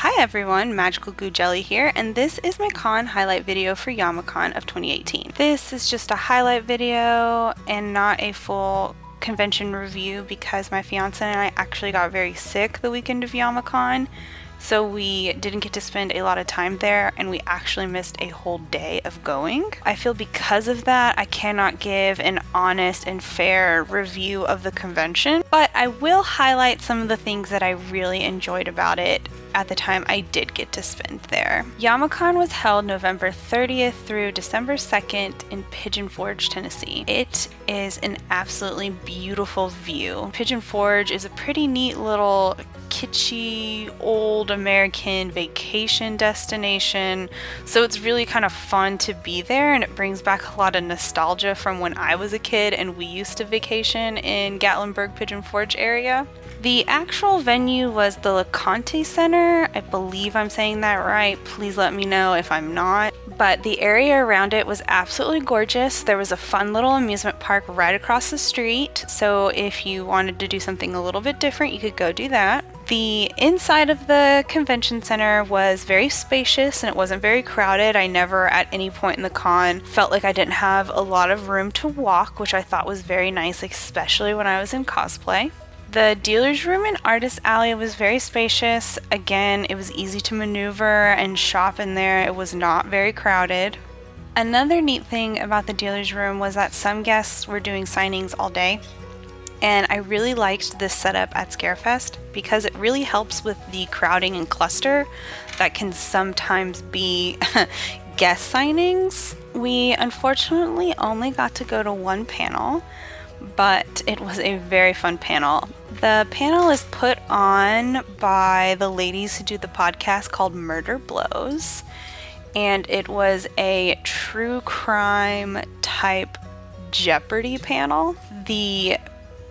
Hi everyone, Magical Goo Jelly here, and this is my con highlight video for Yamacon of 2018. This is just a highlight video and not a full convention review because my fiance and I actually got very sick the weekend of Yamacon, so we didn't get to spend a lot of time there and we actually missed a whole day of going. I feel because of that I cannot give an honest and fair review of the convention, but I will highlight some of the things that I really enjoyed about it at the time I did get to spend there. Yamacon was held November 30th through December 2nd in Pigeon Forge, Tennessee. It is an absolutely beautiful view. Pigeon Forge is a pretty neat little kitschy old American vacation destination, so it's really kind of fun to be there, and it brings back a lot of nostalgia from when I was a kid and we used to vacation in Gatlinburg, Pigeon Forge area. The actual venue was the LeConte Center. I believe I'm saying that right. Please let me know if I'm not. But the area around it was absolutely gorgeous. There was a fun little amusement park right across the street, so if you wanted to do something a little bit different, you could go do that. The inside of the convention center was very spacious and it wasn't very crowded. I never at any point in the con felt like I didn't have a lot of room to walk, which I thought was very nice, especially when I was in cosplay. The dealer's room and artist alley was very spacious. Again, it was easy to maneuver and shop in there. It was not very crowded. Another neat thing about the dealer's room was that some guests were doing signings all day. And I really liked this setup at Scarefest because it really helps with the crowding and cluster that can sometimes be guest signings. We unfortunately only got to go to one panel, but it was a very fun panel. The panel is put on by the ladies who do the podcast called Murder Blows, and it was a true crime type Jeopardy panel. The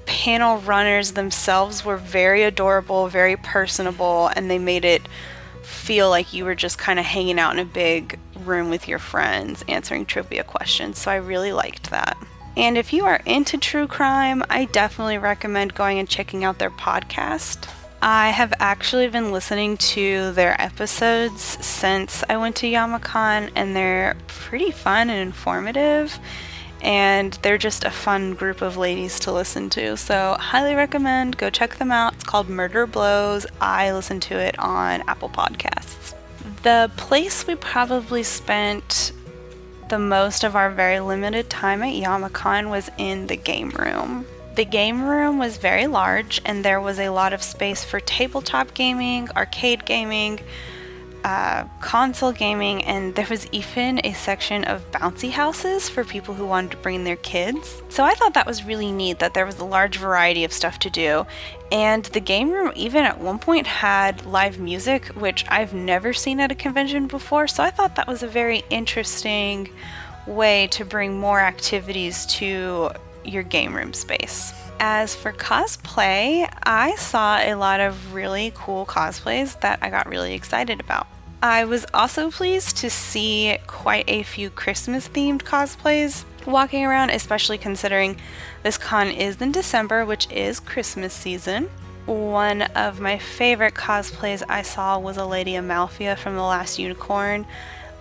panel runners themselves were very adorable, very personable, and they made it feel like you were just kind of hanging out in a big room with your friends answering trivia questions, so I really liked that. And if you are into true crime, I definitely recommend going and checking out their podcast. I have actually been listening to their episodes since I went to Yamacon, and they're pretty fun and informative, and they're just a fun group of ladies to listen to, so highly recommend. Go check them out. It's called Murder Blows. I listen to it on Apple Podcasts. The place we probably spent the most of our very limited time at Yamacon was in the game room. The game room was very large and there was a lot of space for tabletop gaming, arcade gaming, console gaming, and there was even a section of bouncy houses for people who wanted to bring their kids. So I thought that was really neat that there was a large variety of stuff to do, and the game room even at one point had live music, which I've never seen at a convention before, so I thought that was a very interesting way to bring more activities to your game room space. As for cosplay, I saw a lot of really cool cosplays that I got really excited about. I was also pleased to see quite a few Christmas themed cosplays walking around, especially considering this con is in December, which is Christmas season. One of my favorite cosplays I saw was a Lady Amalfia from The Last Unicorn.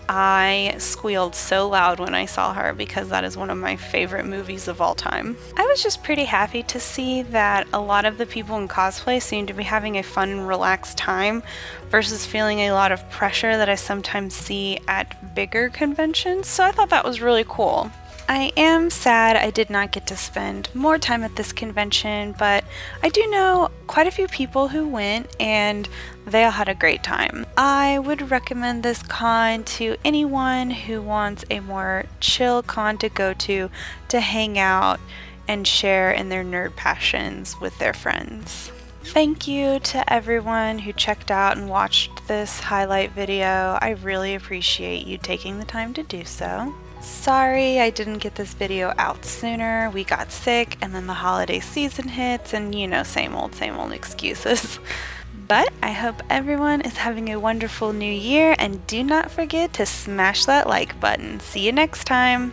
I squealed so loud when I saw her because that is one of my favorite movies of all time. I was just pretty happy to see that a lot of the people in cosplay seem to be having a fun and relaxed time versus feeling a lot of pressure that I sometimes see at bigger conventions, so I thought that was really cool. I am sad I did not get to spend more time at this convention, but I do know quite a few people who went and they all had a great time. I would recommend this con to anyone who wants a more chill con to go to hang out and share in their nerd passions with their friends. Thank you to everyone who checked out and watched this highlight video. I really appreciate you taking the time to do so. Sorry I didn't get this video out sooner. We got sick and then the holiday season hits and same old excuses. But I hope everyone is having a wonderful new year, and do not forget to smash that like button. See you next time!